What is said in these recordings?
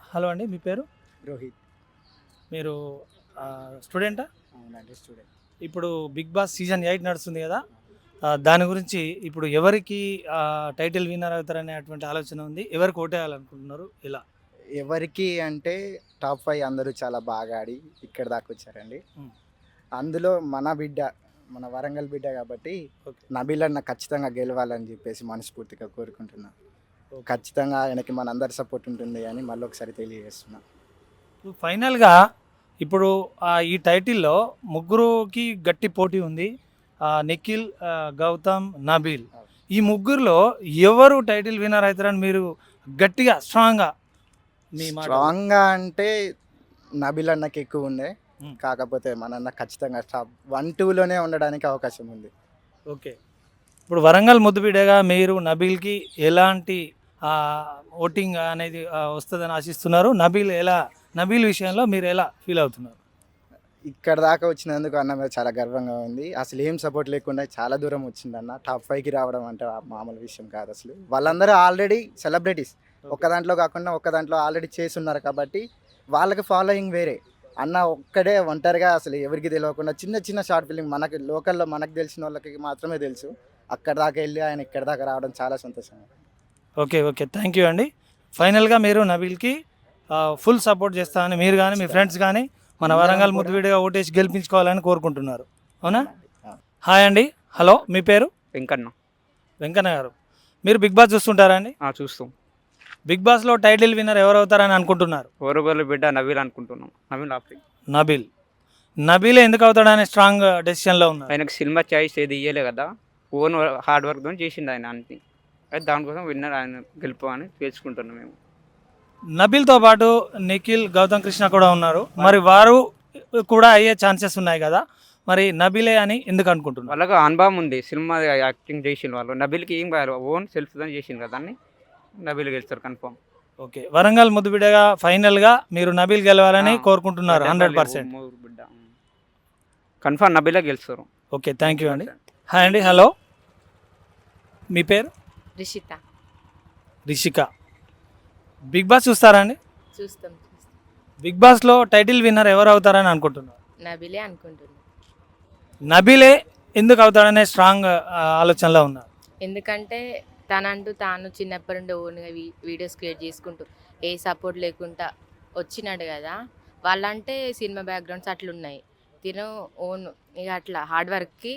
Hello అండి. మీ పేరు? రోహిత్. మీరు స్టూడెంటా? అవునండి, స్టూడెంట్. ఇప్పుడు 'బిగ్ బాస్' సీజన్ 8 నడుస్తుంది కదా! దాని గురించి ఇప్పుడు ఎవరికి టైటిల్ విన్నర్ అవుతారనేటువంటి ఆలోచన ఉంది. ఎవరికి ఓటేయాలనుకుంటున్నారు? ఎలా? ఎవరికి అంటే టాప్ 5 అందరూ చాలా బాగా ఆడి ఇక్కడి దాకా వచ్చారండి. హ్మ్. అందులో మన బిడ్డ, మన వరంగల్ బిడ్డ కాబట్టి ఓకే. నబీల్ అన్న ఖచ్చితంగా గెలవాలని చెప్పేసి మనస్ఫూర్తిగా కోరుకుంటున్నా. ఓకే. ఖచ్చితంగా ఆయనకి మనందరి సపోర్ట్ ఉంటుంది అని మళ్ళీ ఒకసారి తెలియజేస్తున్నా. ఇప్పుడు ఫైనల్‌గా ఇప్పుడు ఈ టైటిల్‌లో ముగ్గురుకి గట్టి పోటీ ఉంది. నిఖిల్, గౌతమ్, నబీల్. ఈ ముగ్గురిలో ఎవరు టైటిల్ విన్నర్ అవుతారని మీరు గట్టిగా స్ట్రాంగ్‌గా మీ మాటల్లో? స్ట్రాంగ్గా అంటే నబీల్ అన్నకి ఎక్కువ ఉండే, హ్మ్. కాకపోతే మన అన్న ఖచ్చితంగా టాప్ 1, 2లోనే ఉండడానికి అవకాశం ఉంది. ఓకే. ఇప్పుడు వరంగల్ ముద్దుబిడ్డగా మీరు నబీల్‌కి ఎలాంటి ఓటింగ్ అనేది వస్తదని ఆశిస్తున్నారు? నబీల్ విషయంలో మీరు ఎలా ఫీల్ అవుతున్నారు? ఇక్కడ దాకా వచ్చినందుకు అన్న మీద చాలా గర్వంగా ఉంది. అసలు ఏం సపోర్ట్ లేకుండా చాలా దూరం వచ్చిందన్న. టాప్ 5కి రావడం అంటే మామూలు విషయం కాదు అసలు. వాళ్ళందరూ ఆల్రెడీ సెలబ్రిటీస్. ఒక్క దాంట్లో కాకుండా ఒక్క దాంట్లో ఆల్రెడీ చేసున్నారు కాబట్టి వాళ్ళకి ఫాలోయింగ్ వేరే. అన్న ఒక్కడే ఒంటరిగా అసలు ఎవరికి తెలియకుండా చిన్న చిన్న షార్ట్ ఫిల్మ్ మనకి లోకల్‌లో మనకు తెలిసిన వాళ్ళకి మాత్రమే తెలుసు. అక్కడి దాకా వెళ్ళి ఆయన ఇక్కడి దాకా రావడం చాలా సంతోషంగా ఉంది. ఓకే. ఓకే. థ్యాంక్ యూ అండి. ఫైనల్‌గా మీరు నబీల్‌కి ఫుల్ సపోర్ట్ చేస్తామని మీరు గాని, మీ ఫ్రెండ్స్ గాని మన అందరం వరంగల్ కూడా ముద్దుబిడ్డగా ఓటేసి గెలిపించుకోవాలని కోరుకుంటున్నారు. అవునా? అవునండి. అవును. హాయ్ అండి. హలో. మీ పేరు? వెంకన్న. వెంకన్న గారు. మీరు 'బిగ్ బాస్' చూస్తుంటారా అండి? చూస్తాం. 'బిగ్ బాస్‌లో' టైటిల్ విన్నర్ ఎవరవుతారని అనుకుంటున్నారు? ఓరుగోలు బిడ్డ నవీల్ అనుకుంటున్నాం. నవీల్ ఆఫ్రిక్. నబీల్. నబీలే ఎందుకు అవుతాడనే స్ట్రాంగ్ డెసిషన్‌లో ఉన్నారు. ఆయనకు సినిమా చాయిస్ ఏది ఇయ్యలే కదా, ఓన్ హార్డ్ వర్క్తో చేసిండు ఆయన అన్ని. అయితే దానికోసం విన్నర్ ఆయన గెలుపు అని తెలుసుకుంటున్నాం మేము. నబీల్‌తో పాటు నిఖిల్, గౌతమ్ కృష్ణ కూడా ఉన్నారు. మరి వారు కూడా అయ్యే ఛాన్సెస్ ఉన్నాయి కదా! మరి నబీలే అని ఎందుకు అనుకుంటున్నారు? వాళ్ళకు అనుభవం ఉంది, సినిమా యాక్టింగ్ చేసిన వాళ్ళు. నబీల్కి ఏం కాదు, ఓన్ సెల్ఫ్తో చేసిండు కదా అన్ని. నబీల్ గెలుస్తారు కన్ఫర్మ్. ఓకే. వరంగల్ ముద్దుబిడ్డగా ఫైనల్‌గా మీరు నబీల్ గెలవాలని కోరుకుంటున్నారు 100%. బిడ్డ కన్ఫర్మ్ నబీలే గెలుస్తారు. ఓకే. థ్యాంక్ యూ అండి. హాయ్ అండి. హలో. మీ పేరు? రిషిత. రిషిక. 'బిగ్ బాస్' చూస్తారా అండి? చూస్తాం. 'బిగ్ బాస్'లో టైటిల్ విన్నర్ ఎవరు అవుతారని అనుకుంటున్నారు? నబిలే అనుకుంటున్నాను. నబీలే ఎందుకు అవుతాడనే స్ట్రాంగ్ ఆలోచనలో ఉన్నారు. ఎందుకంటే తనంటూ తాను చిన్నప్పటి నుండి ఓన్గా వీడియోస్ క్రియేట్ చేసుకుంటూ ఏ సపోర్ట్ లేకుండా వచ్చినాడు కదా. వాళ్ళంటే సినిమా బ్యాక్గ్రౌండ్స్ అట్లున్నాయి. తిను ఓన్ ఇక అట్లా హార్డ్ వర్క్కి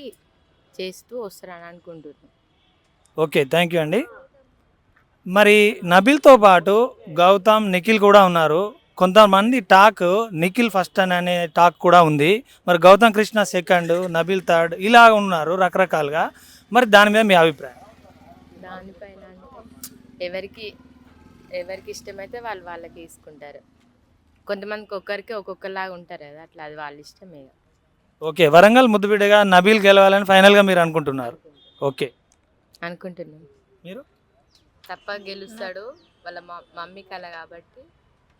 చేస్తూ వస్తారని అనుకుంటున్నాను. ఓకే. థ్యాంక్ యూ అండి. మరి నబీల్‌తో పాటు గౌతమ్, నిఖిల్ కూడా ఉన్నారు. కొంతమంది టాక్ నిఖిల్ ఫస్ట్ అనే టాక్ కూడా ఉంది. మరి గౌతమ్ కృష్ణ సెకండ్, నబీల్ థర్డ్ ఇలా ఉన్నారు రకరకాలుగా. మరి దాని మీద మీ అభిప్రాయం? దానిపైన అంటే ఎవరికి ఇష్టమైతే వాళ్ళకి తీసుకుంటారు. కొంతమందికి ఒక్కొక్కలాగా ఉంటారు కదా, అట్లా అది వాళ్ళ ఇష్టమే. ఓకే. వరంగల్ ముద్దుబిడ్డగా నబీల్ గెలవాలని ఫైనల్‌గా మీరు అనుకుంటున్నారు. ఓకే. అనుకుంటున్నాను. మీరు? తప్ప గెలుస్తాడు, వాళ్ళ మమ్మీ కల కాబట్టి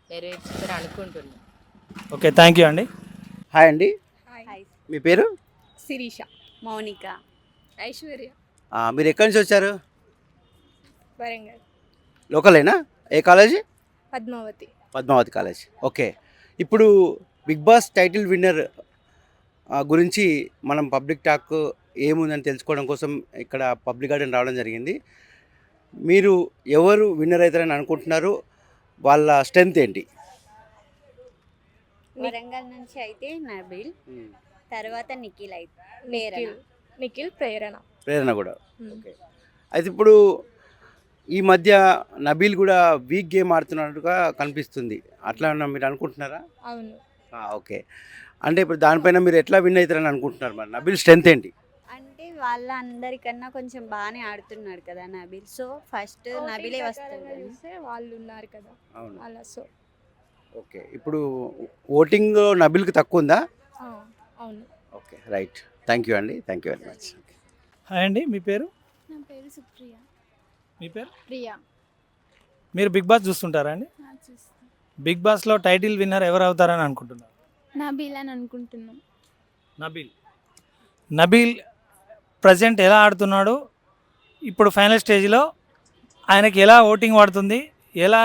నెరవేర్చుతారు అనుకుంటున్నాను. ఓకే. థ్యాంక్ యూ అండి. హాయ్ అండి. హాయ్. మీ పేరు? శిరీష, మౌనిక, ఐశ్వర్య, మీరు ఎక్కడి నుంచి వచ్చారు? వరంగల్, లోకలేనా? ఏ college? Padmavathi. Padmavathi college. Okay. ఇప్పుడు 'బిగ్ బాస్' టైటిల్ విన్నర్ గురించి మనం పబ్లిక్ టాక్ ఏముందని తెలుసుకోవడం కోసం ఇక్కడ పబ్లిక్ గార్డెన్ రావడం జరిగింది. మీరు ఎవరు విన్నర్ అవుతారని అనుకుంటున్నారు? వాళ్ళ స్ట్రెంత్ ఏంటి? వరంగల్ నుంచి అయితే నబీల్, తర్వాత నిఖిల్ నిఖిల్ ప్రేరణ కూడా. ఓకే. అయితే ఇప్పుడు ఈ మధ్య నబీల్ కూడా వీక్ గేమ్ ఆడుతున్నట్టుగా కనిపిస్తుంది. అట్లా మీరు అనుకుంటున్నారా? అవును. ఓకే. అంటే ఇప్పుడు దానిపైన మీరు ఎట్లా విన్ అవుతారని అనుకుంటున్నారు? మరి నబీల్ స్ట్రెంత్ ఏంటి? అంటే వాళ్ళ అందరికన్నా కొంచెం బాగానే ఆడుతున్నాడు కదా నబీల్. సో ఫస్ట్ నబీలే వస్తాడు. వాళ్ళు ఉన్నారు కదా. అవును. అలా సో ఓకే. ఇప్పుడు ఓటింగ్ నబీల్కి తక్కువ ఉందా? అవును. Okay, right. థ్యాంక్ యూ అండి. Thank you very much. Hi అండి. మీ పేరు? నా పేరు సుప్రియ. మీ పేరు? ప్రియా. మీరు 'బిగ్ బాస్' చూస్తుంటారా అండి? చూస్తాను. 'బిగ్ బాస్'లో టైటిల్ విన్నర్ ఎవరు అవుతారని అనుకుంటున్నారు? నబీల్ అని అనుకుంటున్నాం. నబీల్ ప్రజెంట్ ఎలా ఆడుతున్నాడు? ఇప్పుడు ఫైనల్ స్టేజ్లో ఆయనకి ఎలా ఓటింగ్ పడుతుంది? ఎలా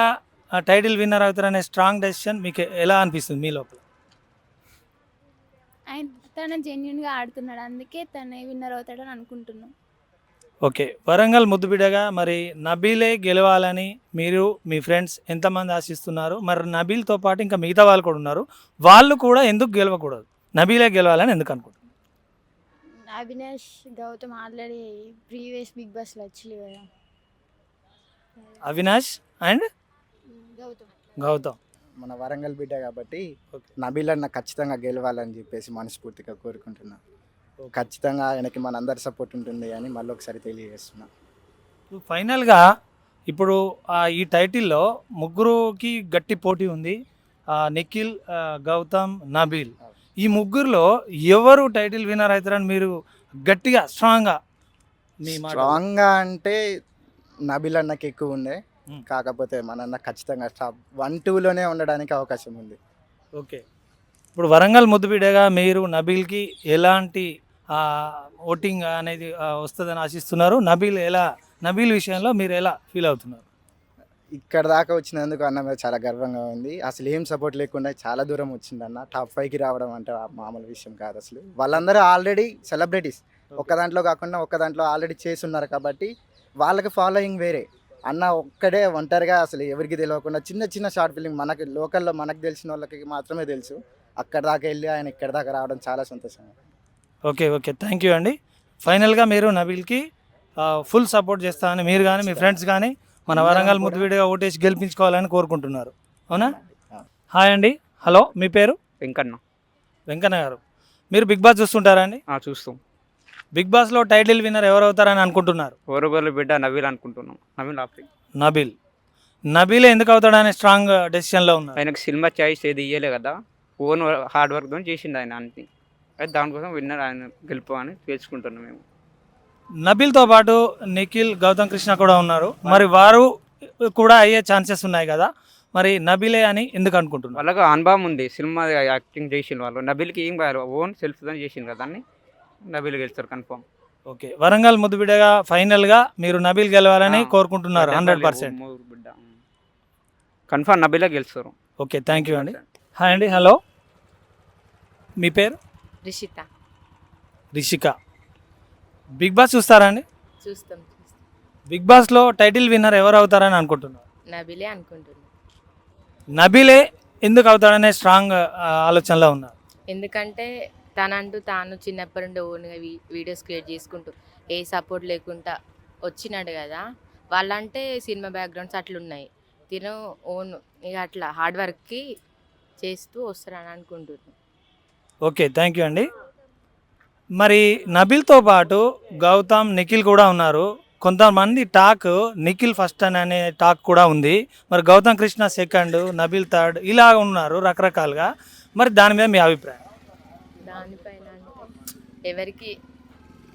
టైటిల్ విన్నర్ అవుతారనే స్ట్రాంగ్ డెసిషన్ మీకు ఎలా అనిపిస్తుంది మీ లోపల? ఆయన తన జెన్యున్గా ఆడుతున్నాడు, అందుకే తనే విన్నర్ అవుతాడని అనుకుంటున్నాం. ఓకే, వరంగల్ ముద్దుబిడ్డగా మరి నబీలే గెలవాలని మీరు మీ ఫ్రెండ్స్ ఎంతమంది ఆశిస్తున్నారు? మరి నబీల్తో పాటు ఇంకా మిగతా వాళ్ళు కూడా ఉన్నారు, వాళ్ళు కూడా ఎందుకు గెలవకూడదు, నబీలే గెలవాలని ఎందుకు అనుకుంటున్నారు? Avinash Gautham already previous Bigg బాస్లో వచ్చి కదా. అవినాష్ అండ్ గౌతమ్ గౌతమ్. మన వరంగల్ బిడ్డ కాబట్టి ఓకే. నబీల్ అన్న ఖచ్చితంగా గెలవాలని చెప్పేసి మనస్ఫూర్తిగా కోరుకుంటున్నాను. ఖచ్చితంగా ఆయనకి మనందరి సపోర్ట్ ఉంటుంది అని మళ్ళీ ఒకసారి తెలియజేస్తున్నా. ఫైనల్గా ఇప్పుడు ఈ టైటిల్లో ముగ్గురుకి గట్టి పోటీ ఉంది, నిఖిల్, గౌతమ్, నబీల్. ఈ ముగ్గురులో ఎవరు టైటిల్ విన్నర్ అవుతారని మీరు గట్టిగా స్ట్రాంగ్గా మీ మాట? స్ట్రాంగ్గా అంటే నబీల్ అన్నకి ఎక్కువ ఉండే, Hmm. కాకపోతే మన అన్న ఖచ్చితంగా టాప్ 1-2లోనే ఉండడానికి అవకాశం ఉంది. ఓకే, ఇప్పుడు వరంగల్ ముద్దుబిడ్డగా మీరు నబీల్కి ఎలాంటి ఓటింగ్ అనేది వస్తుందని ఆశిస్తున్నారు? నబీల్ విషయంలో మీరు ఎలా ఫీల్ అవుతున్నారు? ఇక్కడ దాకా వచ్చినందుకు అన్న మీద చాలా గర్వంగా ఉంది. అసలు ఏం సపోర్ట్ లేకుండా చాలా దూరం వచ్చిందన్న. టాప్ 5కి రావడం అంటే మామూలు విషయం కాదు అసలు. వాళ్ళందరూ ఆల్రెడీ సెలబ్రిటీస్, ఒక్క దాంట్లో కాకుండా ఒక్క దాంట్లో ఆల్రెడీ చేసి ఉన్నారు కాబట్టి వాళ్ళకి ఫాలోయింగ్ వేరే. అన్న ఒక్కడే ఒంటరిగా అసలు ఎవరికి తెలియకుండా చిన్న చిన్న షార్ట్ ఫిల్మ్ మనకి లోకల్లో మనకు తెలిసిన వాళ్ళకి మాత్రమే తెలుసు. అక్కడ దాకా వెళ్ళి ఆయన ఇక్కడ దాకా రావడం చాలా సంతోషంగా. ఓకే, థ్యాంక్ యూ అండి. ఫైనల్గా మీరు నబీల్కి ఫుల్ సపోర్ట్ చేస్తామని మీరు కానీ మీ ఫ్రెండ్స్ కానీ మన వరంగల్ ముద్దుబిడ్డగా ఓటేసి గెలిపించుకోవాలని కోరుకుంటున్నారు, అవునా? హాయ్ అండి, హలో, మీ పేరు? వెంకన్న. వెంకన్న గారు, మీరు బిగ్ బాస్ చూస్తుంటారా అండి? చూస్తాం. బిగ్ బాస్లో టైటిల్ విన్నర్ ఎవరు అవుతారని అనుకుంటున్నారు? ఓరగోలు బిడ్డ నబీల్ అనుకుంటున్నాం. నబీలే ఎందుకు అవుతాడనే స్ట్రాంగ్ డెసిషన్లో ఉన్నారు. ఆయనకు సినిమా చాయిస్ ఏది ఇయ్యలే కదా, ఓన్ హార్డ్ వర్క్తో చేసిండు ఆయన అన్ని. అయితే దానికోసం విన్నర్ ఆయన గెలుపు అని తెలుసుకుంటున్నాం మేము. నబీల్తో పాటు నిఖిల్, గౌతమ్ కృష్ణ కూడా ఉన్నారు, మరి వారు కూడా అయ్యే ఛాన్సెస్ ఉన్నాయి కదా, మరి నబీలే అని ఎందుకు అనుకుంటున్నారు? వాళ్ళకి అనుభవం ఉంది, సినిమా యాక్టింగ్ చేసిన వాళ్ళు. నబీల్కి ఏం కాదు, ఓన్ సెల్ఫ్తో చేసిండు కదా అని నబీల్ గెలుస్తారు కన్ఫర్మ్. ఓకే, వరంగల్ ముద్దుబిడ్డగా ఫైనల్గా మీరు నబీల్ గెలవాలని కోరుకుంటున్నారు 100%. బిడ్డ కన్ఫర్మ్ నబీలే గెలుస్తారు. ఓకే, థ్యాంక్ యూ అండి. హాయ్ అండి, హలో, మీ పేరు? రిషిక. బిగ్ బాస్ చూస్తారా అండి? చూస్తాం. బిగ్ బాస్లో టైటిల్ విన్నర్ ఎవరు అవుతారని అనుకుంటున్నారు? నబిలే అనుకుంటున్నాం. నబీలే ఎందుకు అవుతాడనే స్ట్రాంగ్ ఆలోచనలో ఉన్నారు? ఎందుకంటే తనంటూ తాను చిన్నప్పటి నుండి ఓన్గా వీడియోస్ క్రియేట్ చేసుకుంటూ ఏ సపోర్ట్ లేకుండా వచ్చినాడు కదా, వాళ్ళంటే సినిమా బ్యాక్గ్రౌండ్స్ అట్లున్నాయి, తిను ఓన్ ఇక అట్లా హార్డ్ వర్క్కి చేస్తూ వస్తారని అనుకుంటున్నాను. ఓకే, థ్యాంక్ యూ అండి. మరి నబీల్తో పాటు గౌతమ్, నిఖిల్ కూడా ఉన్నారు, కొంతమంది టాక్ నిఖిల్ ఫస్ట్ అనే టాక్ కూడా ఉంది, మరి గౌతమ్ కృష్ణ సెకండ్, నబీల్ థర్డ్, ఇలా ఉన్నారు రకరకాలుగా, మరి దాని మీద మీ అభిప్రాయం? దానిపైన అంటే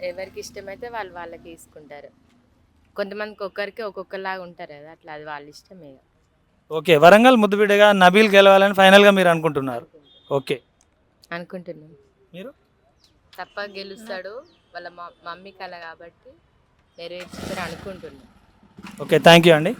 ఎవరికి ఇష్టమైతే వాళ్ళకి తీసుకుంటారు. కొంతమందికి ఒక్కొక్కలాగా ఉంటారు కదా, అట్లా అది వాళ్ళ ఇష్టమే. ఓకే, వరంగల్ ముద్దుబిడ్డగా నబీల్ గెలవాలని ఫైనల్గా మీరు అనుకుంటున్నారు? ఓకే, అనుకుంటున్నాను. మీరు? తప్ప గెలుస్తాడు, వాళ్ళ మమ్మీ కల కాబట్టి నెరవేర్చుతారు అనుకుంటున్నాను. ఓకే, థ్యాంక్ యూ అండి.